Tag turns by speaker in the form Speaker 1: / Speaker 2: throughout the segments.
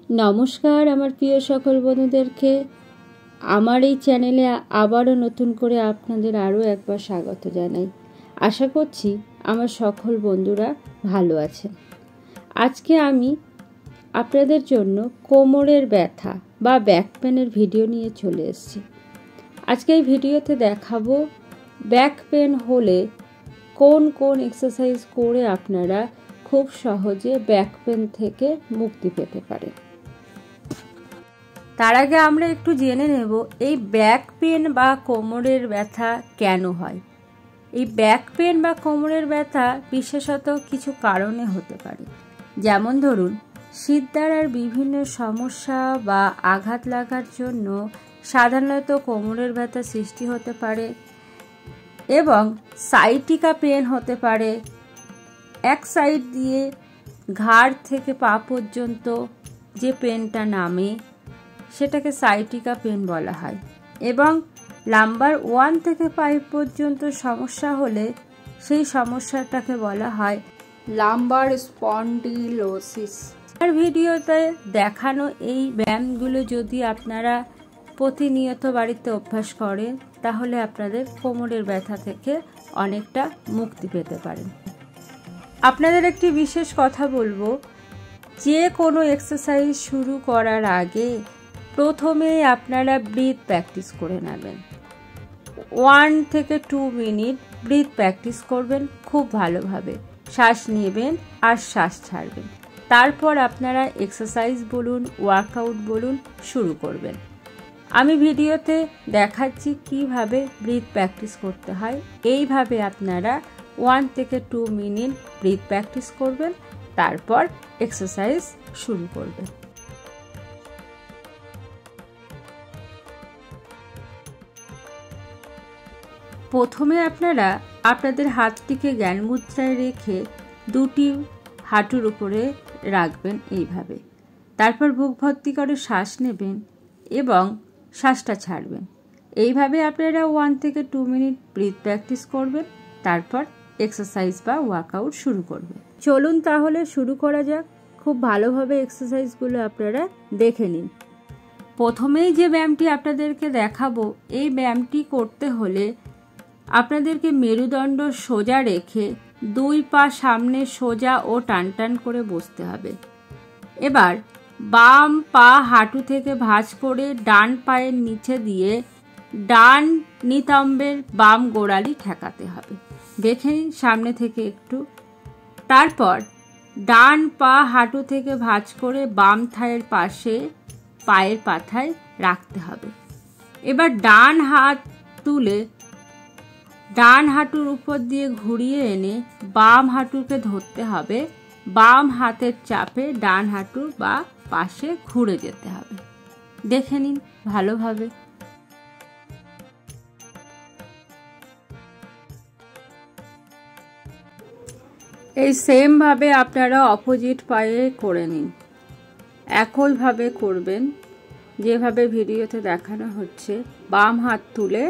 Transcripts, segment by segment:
Speaker 1: নমস্কার আমার প্রিয় সকল বন্ধুদেরকে আমার এই চ্যানেলে আবারও নতুন করে আপনাদের আরও একবার স্বাগত জানাই। আশা করছি আমার সকল বন্ধুরা ভালো আছেন। আজকে আমি আপনাদের জন্য কোমরের ব্যথা বা ব্যাক পেনের ভিডিও নিয়ে চলে এসেছি। আজকে এই ভিডিওতে দেখাবো ব্যাক পেন হলে কোন কোন এক্সারসাইজ করে আপনারা খুব সহজে ব্যাক পেন থেকে মুক্তি পেতে পারেন। তার আগে আমরা একটু জেনে নেব এই ব্যাক পেন বা কোমরের ব্যথা কেন হয়। এই ব্যাক পেন বা কোমরের ব্যথা বিশেষত কিছু কারণে হতে পারে, যেমন ধরুন শিরদাঁড়ার বিভিন্ন সমস্যা বা আঘাত লাগার জন্য সাধারণত কোমরের ব্যথা সৃষ্টি হতে পারে, এবং সাইটিকা পেন হতে পারে। এক সাইড দিয়ে ঘাড় থেকে পা পর্যন্ত যে পেনটা নামে সেটাকে সাইটিকা পেন বলা হয়, এবং লাম্বার 1 থেকে 5 পর্যন্ত সমস্যা হলে সেই সমস্যাটাকে বলা হয় লাম্বার স্পন্ডিলোসিস। আর ভিডিওতে দেখানো এই ব্যায়ামগুলো যদি আপনারা প্রতিনিয়ত বাড়িতে অভ্যাস করেন তাহলে আপনাদের কোমরের ব্যথা থেকে অনেকটা মুক্তি পেতে পারেন। আপনাদের একটি বিশেষ কথা বলবো, যে কোনো এক্সারসাইজ শুরু করার আগে প্রথমে আপনারা ব্রিথ প্র্যাকটিস করে নেবেন। 1 থেকে 2 মিনিট ব্রিথ প্র্যাকটিস করবেন খুব ভালোভাবে। শ্বাস নেবেন আর শ্বাস ছাড়বেন। তারপর আপনারা এক্সারসাইজ বলুন, ওয়ার্কআউট বলুন শুরু করবেন। আমি ভিডিওতে দেখাচ্ছি কিভাবে ব্রিথ প্র্যাকটিস করতে হয়। এইভাবে আপনারা 1 থেকে 2 মিনিট ব্রিথ প্র্যাকটিস করবেন, তারপর এক্সারসাইজ শুরু করবেন। প্রথমে আপনারা আপনাদের হাতটিকে জ্ঞান মুদ্রায় রেখে দুটি হাঁটুর উপরে রাখবেন এইভাবে। তারপর বুক ভর্তি করে শ্বাস নেবেন এবং শ্বাসটা ছাড়বেন। এইভাবে আপনারা 1 থেকে 2 মিনিট ব্রিথ প্র্যাকটিস করবেন, তারপর এক্সারসাইজ বা ওয়ার্কআউট শুরু করবেন। চলুন তাহলে শুরু করা যাক। খুব ভালোভাবে এক্সারসাইজগুলো আপনারা দেখে নিন। প্রথমেই যে ব্যায়ামটি আপনাদেরকে দেখাবো, এই ব্যায়ামটি করতে হলে আপনাদেরকে মেরুদণ্ড সোজা রেখে 2 পা সামনে সোজা ও টান টান করে বসতে হবে। এবার বাম পা হাঁটু থেকে ভাঁজ করে ডান পায়ের নিচে দিয়ে ডান নিতম্বের বাম গোড়ালি ঠেকাতে হবে। দেখে নিন সামনে থেকে একটু। তারপর ডান পা হাঁটু থেকে ভাঁজ করে বাম থায়ের পাশে পায়ের পাতায় রাখতে হবে। এবার ডান হাত তুলে ডান হাঁটুর উপর দিয়ে ঘুরিয়ে এনে বাম হাঁটুকে ধরতে হবে। বাম হাতের চাপে ডান হাঁটু বা পাশে ঘুরে যেতে হবে। দেখে নিন ভালোভাবে। এই সেম ভাবে আপনারা অপোজিট পায়ে করে নিন। একইভাবে করবেন যেভাবে ভিডিওতে দেখানো হচ্ছে। বাম হাত তুলে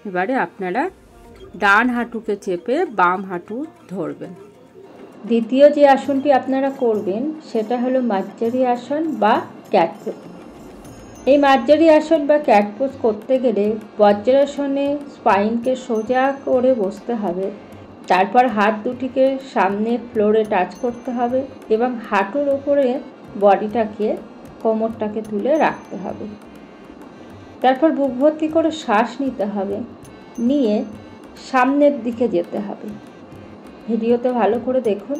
Speaker 1: এবারে আপনারা ডান হাঁটুকে চেপে বাম হাঁটু ধরবেন। দ্বিতীয় যে আসনটি আপনারা করবেন সেটা হলো মার্জারি আসন বা ক্যাট পোজ। এই মার্জারি আসন বা ক্যাট পোজ করতে গেলে বজ্রাসনে স্পাইনকে সোজা করে বসতে হবে। তারপর হাত দুটিকে সামনে ফ্লোরে টাচ করতে হবে এবং হাঁটুর উপরে বডিটাকে কোমরটাকে তুলে রাখতে হবে। তারপর বুক ভর্তি করে শ্বাস নিতে হবে, নিয়ে সামনের দিকে যেতে হবে। ভিডিওতে ভালো করে দেখুন।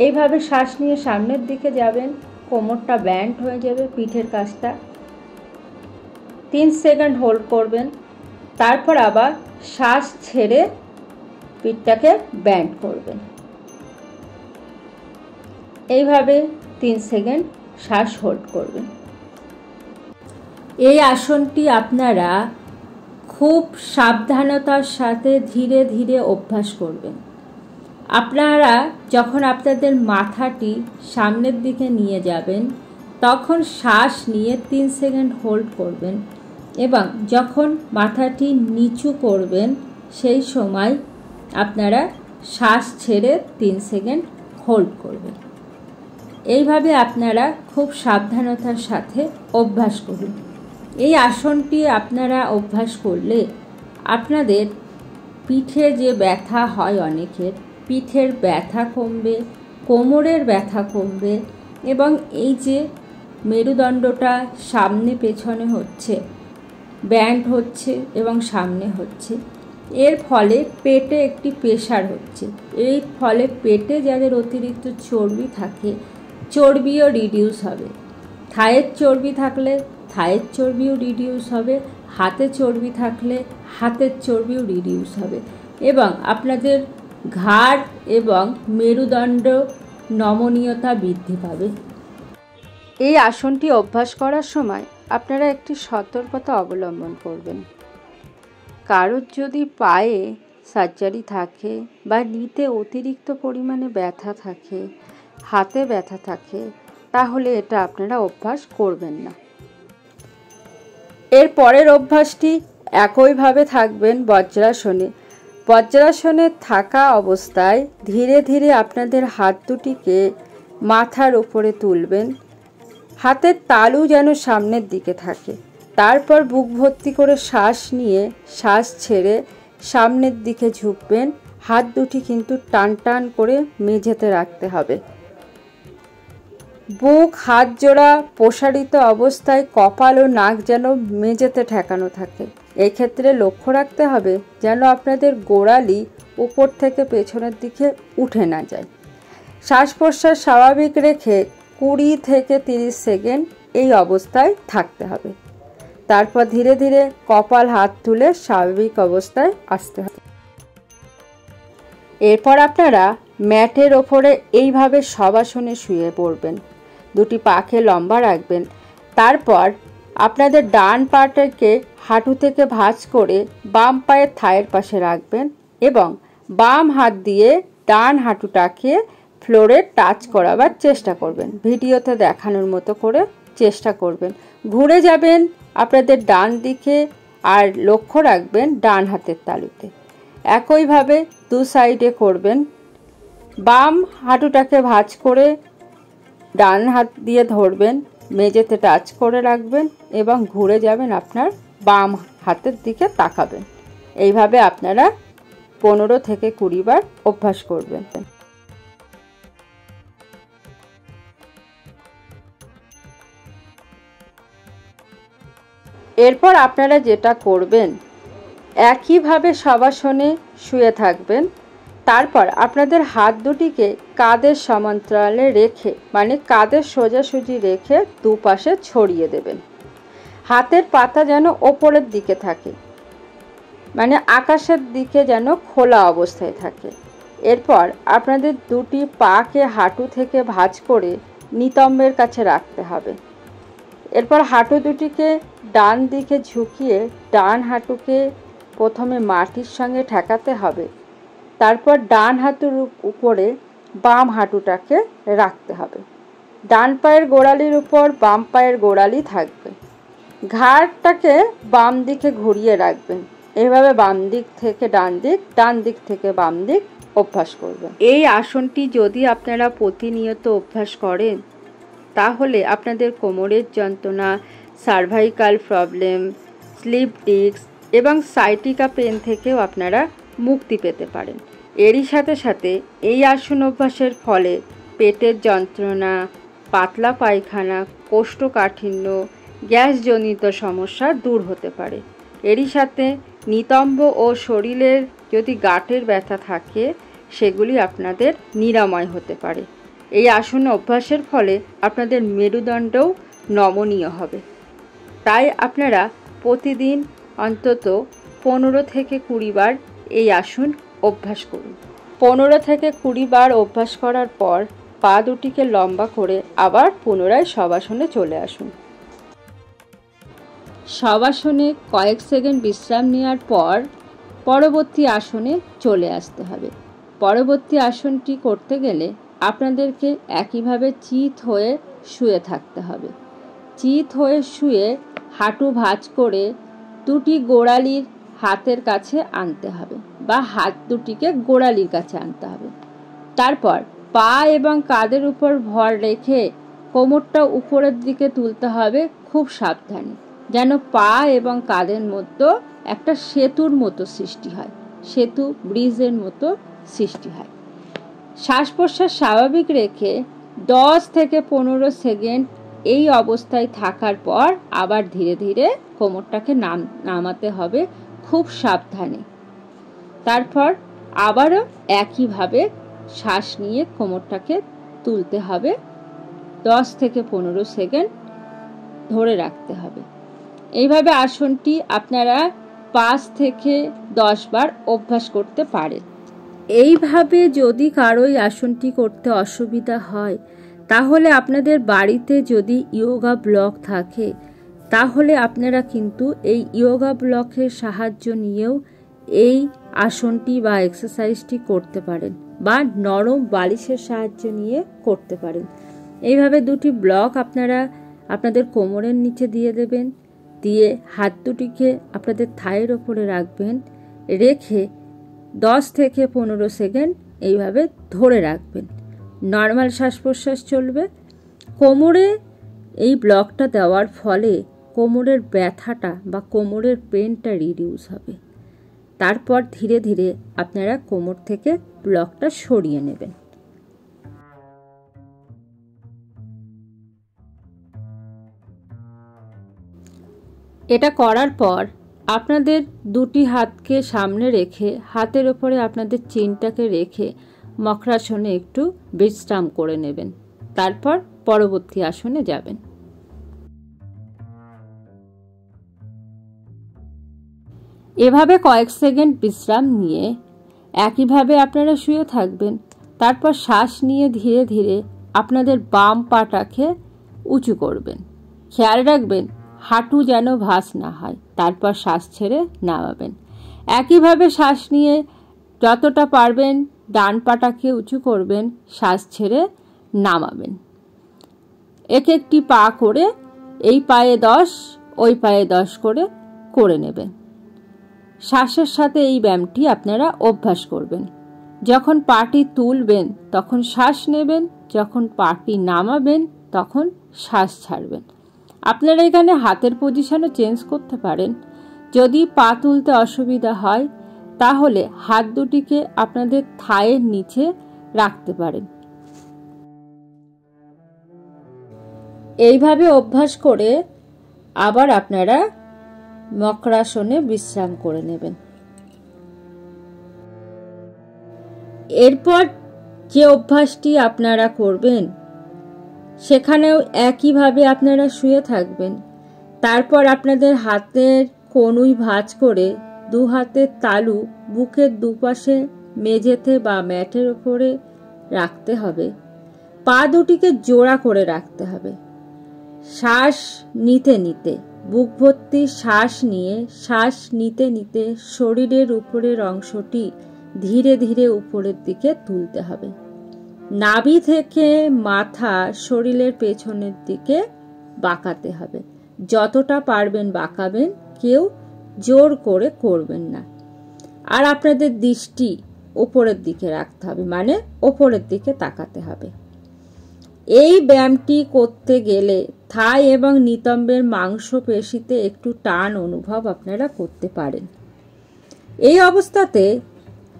Speaker 1: এইভাবে শ্বাস নিয়ে সামনের দিকে যাবেন, কোমরটা ব্যান্ড হয়ে যাবে, পিঠের কাছটা 3 সেকেন্ড হোল্ড করবেন। তারপর আবার শ্বাস ছেড়ে পিঠটাকে ব্যান্ড করবেন। এইভাবে 3 সেকেন্ড শ্বাস হোল্ড করবেন। এই আসনটি আপনারা খুব সাবধানতার সাথে ধীরে ধীরে অভ্যাস করবেন। আপনারা যখন আপনাদের মাথাটি সামনের দিকে নিয়ে যাবেন তখন শ্বাস নিয়ে 3 সেকেন্ড হোল্ড করবেন, এবং যখন মাথাটি নিচু করবেন সেই সময় আপনারা শ্বাস ছেড়ে 3 সেকেন্ড হোল্ড করবেন। এইভাবে আপনারা খুব সাবধানতার সাথে অভ্যাস করুন। এই আসনটি আপনারা অভ্যাস করলে আপনাদের পিঠে যে ব্যথা হয় অনেকের, পিঠের ব্যথা কমবে, কোমরের ব্যথা কমবে এবং এই যে মেরুদণ্ডটা সামনে পেছনে হচ্ছে, ব্যান্ড হচ্ছে এবং সামনে হচ্ছে, এর ফলে পেটে একটি প্রেশার হচ্ছে। এই ফলে পেটে যাদের অতিরিক্ত চর্বি থাকে, চর্বিও রিডিউস হবে। থায়ের চর্বি থাকলে থায়ের চর্বিও রিডিউস হবে, হাতে চর্বি থাকলে হাতের চর্বিও রিডিউস হবে এবং আপনাদের ঘাড় এবং মেরুদণ্ড নমনীয়তা বৃদ্ধি পাবে। এই আসনটি অভ্যাস করার সময় আপনারা একটি সতর্কতা অবলম্বন করবেন। কারোর যদি পায়ে সার্জারি থাকে বা নিতে অতিরিক্ত পরিমাণে ব্যথা থাকে, হাতে ব্যথা থাকে, তাহলে এটা আপনারা অভ্যাস করবেন না। এর পরের অভ্যাসটি একইভাবে থাকবেন বজ্রাসনে। বজ্রাসনে থাকা অবস্থায় ধীরে ধীরে আপনাদের হাত দুটিকে মাথার উপরে তুলবেন। হাতের তালু যেন সামনের দিকে থাকে। তারপর বুক ভর্তি করে শ্বাস নিয়ে শ্বাস ছেড়ে সামনের দিকে ঝুঁকবেন। হাত দুটি কিন্তু টান টান করে মেঝেতে রাখতে হবে। বুক হাত জোড়া প্রসারিত অবস্থায় কপাল ও নাক যেন মেঝেতে ঠেকানো থাকে। এক্ষেত্রে লক্ষ্য রাখতে হবে যেন আপনাদের গোড়ালি উপর থেকে পেছনের দিকে উঠে না যায়। শ্বাস প্রশ্বাস স্বাভাবিক রেখে 20 থেকে 30 সেকেন্ড এই অবস্থায় থাকতে হবে। তারপর ধীরে ধীরে কপাল হাত তুলে স্বাভাবিক অবস্থায় আসতে হবে। এরপর আপনারা ম্যাটের ওপরে এইভাবে শবাসনে শুয়ে পড়বেন। দুটি পাকে লম্বা রাখবেন। তারপর আপনাদের ডান পাটাকে হাঁটু থেকে ভাঁজ করে বাম পায়ের থায়ের পাশে রাখবেন এবং বাম হাত দিয়ে ডান হাঁটুটাকে ফ্লোরে টাচ করাবার চেষ্টা করবেন। ভিডিওতে দেখানোর মতো করে চেষ্টা করবেন। ঘুরে যাবেন আপনাদের ডান দিকে আর লক্ষ্য রাখবেন ডান হাতের তালুতে। একইভাবে দু সাইডে করবেন। বাম হাঁটুটাকে ভাঁজ করে ডান হাত দিয়ে ধরবেন, মেঝেতে টাচ করে রাখবেন এবং ঘুরে যাবেন আপনার বাম হাতের দিকে তাকাবেন। এইভাবে আপনারা 15 থেকে 20 বার অভ্যাস করবেন। এরপর আপনারা যেটা করবেন, একইভাবে শবাসনে শুয়ে থাকবেন। তারপর আপনাদের হাত দুটিকে কাঁধের সমান্তরালে রেখে, মানে কাঁধের সোজাসুজি রেখে দুপাশে ছড়িয়ে দেবেন। হাতের পাতা যেন ওপরের দিকে থাকে, মানে আকাশের দিকে যেন খোলা অবস্থায় থাকে। এরপর আপনাদের দুটি পাকে হাঁটু থেকে ভাঁজ করে নিতম্বের কাছে রাখতে হবে। এরপর হাঁটু দুটিকে ডান দিকে ঝুঁকিয়ে ডান হাঁটুকে প্রথমে মাটির সঙ্গে ঠেকাতে হবে। তারপর ডান হাঁটুর উপরে বাম হাঁটুটাকে রাখতে হবে। ডান পায়ের গোড়ালির উপর বাম পায়ের গোড়ালি থাকবে। ঘাড়টাকে বাম দিকে ঘুরিয়ে রাখবেন। এভাবে বাম দিক থেকে ডান দিক, ডান দিক থেকে বাম দিক অভ্যাস করবেন। এই আসনটি যদি আপনারা প্রতিনিয়ত অভ্যাস করেন, তাহলে আপনাদের কোমরের যন্ত্রণা, সার্ভাইকাল প্রবলেম, স্লিপ ডিস্ক এবং সাইটিকা পেন থেকেও আপনারা মুক্তি পেতে পারেন। এরই সাথে সাথে এই আসন অভ্যাসের ফলে পেটের যন্ত্রণা, পাতলা পায়খানা, কোষ্ঠকাঠিন্য, গ্যাসজনিত সমস্যা দূর হতে পারে। এরই সাথে নিতম্ব ও শরীরের যদি গাঁটের ব্যথা থাকে, সেগুলি আপনাদের নিরাময় হতে পারে। এই আসন অভ্যাসের ফলে আপনাদের মেরুদণ্ডও নমনীয় হবে। তাই আপনারা প্রতিদিন অন্তত 15 থেকে 20 বার এই আসন অভ্যাস করুন। 15 থেকে 20 বার অভ্যাস করার পর পা দুটিকে লম্বা করে আবার পুনরায় শবাসনে চলে আসুন। শবাসনে কয়েক সেকেন্ড বিশ্রাম নেওয়ার পর পরবর্তী আসনে চলে আসতে হবে। পরবর্তী আসনটি করতে গেলে আপনাদেরকে একইভাবে চিত হয়ে শুয়ে থাকতে হবে। চিত হয়ে শুয়ে হাঁটু ভাঁজ করে দুটি গোড়ালির হাতের কাছে আনতে হবে বা হাত দুটিকে গোড়ালির কাছে আনতে হবে। তারপর পা এবং কাঁধের উপর ভর রেখে কোমরটা উপরের দিকে তুলতে হবে খুব সাবধানে, যেন পা এবং কাঁধের মধ্যে একটা সেতুর মতো সৃষ্টি হয়, সেতু ব্রিজের মতো সৃষ্টি হয়। শ্বাস প্রশ্বাস স্বাভাবিক রেখে 10 থেকে 15 সেকেন্ড এই অবস্থায় থাকার পর আবার ধীরে ধীরে কোমরটাকে নামাতে হবে খুব সাবধানে। তারপর আবারও একইভাবে শ্বাস নিয়ে কোমরটাকে তুলতে হবে, 10 থেকে 15 সেকেন্ড ধরে রাখতে হবে। এইভাবে আসনটি আপনারা 5 থেকে 10 বার অভ্যাস করতে পারেন। এইভাবে যদি কারোই আসনটি করতে অসুবিধা হয়, তাহলে আপনাদের বাড়িতে যদি ইয়োগা ব্লক থাকে, তাহলে আপনারা কিন্তু এই ইয়োগা ব্লকের সাহায্য নিয়েও এই আসনটি বা এক্সারসাইজটি করতে পারেন, বা নরম বালিশের সাহায্য নিয়ে করতে পারেন। এইভাবে দুটি ব্লক আপনারা আপনাদের কোমরের নিচে দিয়ে দেবেন, দিয়ে হাত দুটিকে আপনাদের থায়ের ওপরে রাখবেন, রেখে 10 থেকে 15 সেকেন্ড এইভাবে ধরে রাখবেন। নর্মাল শ্বাস প্রশ্বাস চলবে। কোমরে এই ব্লকটা দেওয়ার ফলে কোমরের ব্যথাটা বা কোমরের পেনটা রিডিউস হবে। তারপর ধীরে ধীরে আপনারা কোমর থেকে ব্লকটা সরিয়ে নেবেন। এটা করার পর আপনাদের দুটি হাতকে সামনে রেখে হাতের ওপরে আপনাদের চিনটাকে রেখে মকরাসনে একটু বিশ্রাম করে নেবেন। তারপর পরবর্তী আসনে যাবেন। এভাবে কয়েক সেকেন্ড বিশ্রাম নিয়ে একইভাবে আপনারা শুয়ে থাকবেন। তারপর শ্বাস নিয়ে ধীরে ধীরে আপনাদের বাম পাটাকে উঁচু করবেন। খেয়াল রাখবেন হাঁটু যেন ভাঁজ না হয়। তারপর শ্বাস ছেড়ে নামাবেন। একইভাবে শ্বাস নিয়ে যতটা পারবেন ডান পাটাকে উঁচু করবেন, শ্বাস ছেড়ে নামাবেন। এক একটি পা করে এই পায়ে 10 ওই পায়ে 10 করে নেবেন। শ্বাসের সাথে এই ব্যায়ামটি আপনারা অভ্যাস করবেন। যখন পাটি তুলবেন তখন শ্বাস নেবেন, যখন পাটি নামাবেন তখন শ্বাস ছাড়বেন। আপনারা এখানে হাতের পজিশনও চেঞ্জ করতে পারেন। যদি পা তুলতে অসুবিধা হয় তাহলে হাত দুটিকে আপনাদের থায়ের নিচে রাখতে পারেন। এইভাবে অভ্যাস করে আবার আপনারা মকরাসনে বিশ্রাম করে নেবেন। এরপর যে অভ্যাসটি আপনারা করবেন সেখানেও একইভাবে আপনারা শুয়ে থাকবেন। তারপর আপনাদের হাতের কনুই ভাঁজ করে দু হাতের তালু বুকের দুপাশে মেঝেতে বা ম্যাটের উপরে রাখতে হবে। পা দুটিকে জোড়া করে রাখতে হবে। শ্বাস নিতে নিতে বুক ভর্তি শ্বাস নিয়ে শ্বাস নিতে নিতে শরীরের উপরের অংশটি ধীরে ধীরে উপরের দিকে তুলতে হবে। নাভি থেকে মাথা শরীরের পেছনের দিকে বাঁকাতে হবে। যতটা পারবেন বাঁকাবেন, কেউ জোর করে করবেন না। আর আপনাদের দৃষ্টি উপরের দিকে রাখতে হবে, মানে উপরের দিকে তাকাতে হবে। এই ব্যায়ামটি করতে গেলে থাই এবং নিতম্বের মাংসপেশিতে একটু টান অনুভব আপনারা করতে পারেন। এই অবস্থাতে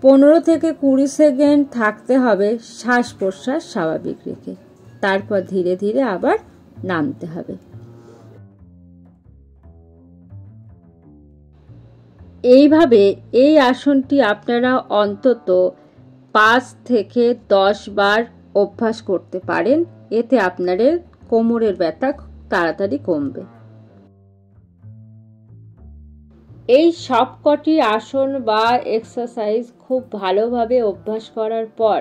Speaker 1: 15 থেকে 20 সেকেন্ড থাকতে হবে শ্বাস প্রশ্বাস স্বাভাবিক রেখে। তারপর ধীরে ধীরে আবার নামতে হবে। এইভাবে এই আসনটি আপনারা অন্তত 5 থেকে 10 বার অভ্যাস করতে পারেন। এতে আপনাদের কোমরের ব্যথা তাড়াতাড়ি কমবে। এই সবকটি আসন বা এক্সারসাইজ খুব ভালোভাবে অভ্যাস করার পর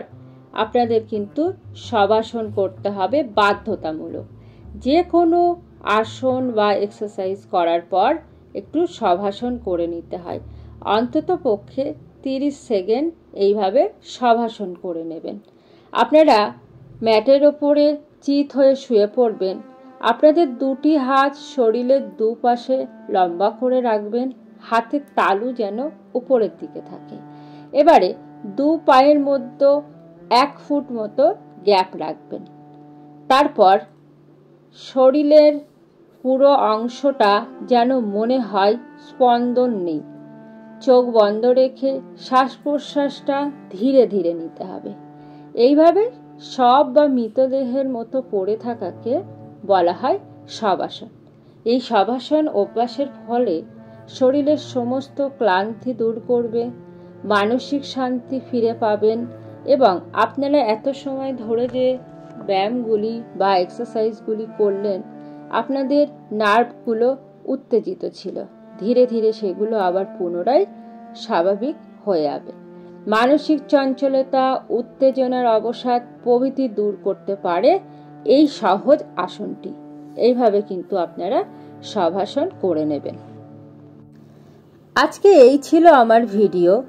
Speaker 1: আপনাদের কিন্তু শবাসন করতে হবে বাধ্যতামূলক। যে কোনো আসন বা এক্সারসাইজ করার পর একটু শবাসন করে নিতে হয়। অন্তত পক্ষে 30 সেকেন্ড এইভাবে শবাসন করে নেবেন। আপনারা ম্যাটের ওপরে চিত হয়ে শুয়ে পড়বেন। আপনাদের দুটি হাত শরীরের দুপাশে লম্বা করে রাখবেন। হাতের তালু যেন উপরের দিকে থাকে। এবারে দু পায়ের মধ্যে 1 ফুট মতো গ্যাপ রাখবেন। তারপর শরীরের পুরো অংশটা যেন মনে হয় স্পন্দন নেই। চোখ বন্ধ রেখে শ্বাস প্রশ্বাসটা ধীরে ধীরে নিতে হবে। এইভাবে শব বা মৃতদেহের মতো পড়ে থাকাকে বলা হয় শবাসন। এই শবাসন অভ্যাসের ফলে শরীরের সমস্ত ক্লান্তি দূর করবে, মানসিক শান্তি ফিরে পাবেন এবং আপনারা এত সময় ধরে যে ব্যায়ামগুলি বা এক্সারসাইজগুলি করলেন, আপনাদের নার্ভগুলো উত্তেজিত ছিল, ধীরে ধীরে সেগুলো আবার পুনরায় স্বাভাবিক হয়ে যাবে। মানসিক চঞ্চলতা, উত্তেজনার অবসাদ প্রভৃতি দূর করতে পারে এই সহজ আসনটি। এইভাবে কিন্তু আপনারা শবাসন করে নেবেন। আজকে এই ছিল আমার ভিডিও।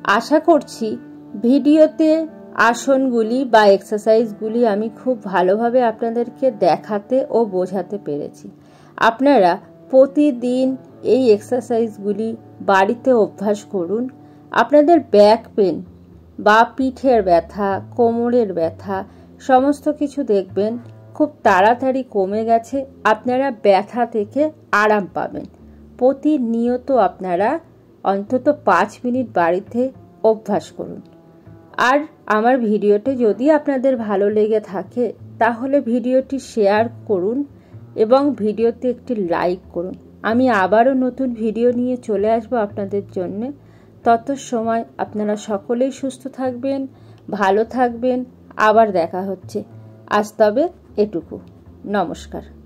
Speaker 1: আশা করছি ভিডিওতে আসনগুলি বা এক্সারসাইজগুলি আমি খুব ভালোভাবে আপনাদেরকে দেখাতে ও বোঝাতে পেরেছি। আপনারা প্রতিদিন এই এক্সারসাইজগুলি বাড়িতে অভ্যাস করুন। আপনাদের ব্যাক পেন বা পিঠের ব্যথা, কোমরের ব্যথা সমস্ত কিছু দেখবেন খুব তাড়াতাড়ি কমে গেছে। আপনারা ব্যথা থেকে আরাম পাবেন। প্রতিনিয়ত আপনারা অন্তত 5 মিনিট বাড়িতে অভ্যাস করুন। আর আমার ভিডিওটি যদি আপনাদের ভালো লেগে থাকে তাহলে ভিডিওটি শেয়ার করুন এবং ভিডিওতে একটি লাইক করুন। আমি আবারও নতুন ভিডিও নিয়ে চলে আসবো আপনাদের জন্য। তত সময় আপনারা সকলেই সুস্থ থাকবেন, ভালো থাকবেন। আবার দেখা হচ্ছে। আজ তবে এটুকু। নমস্কার।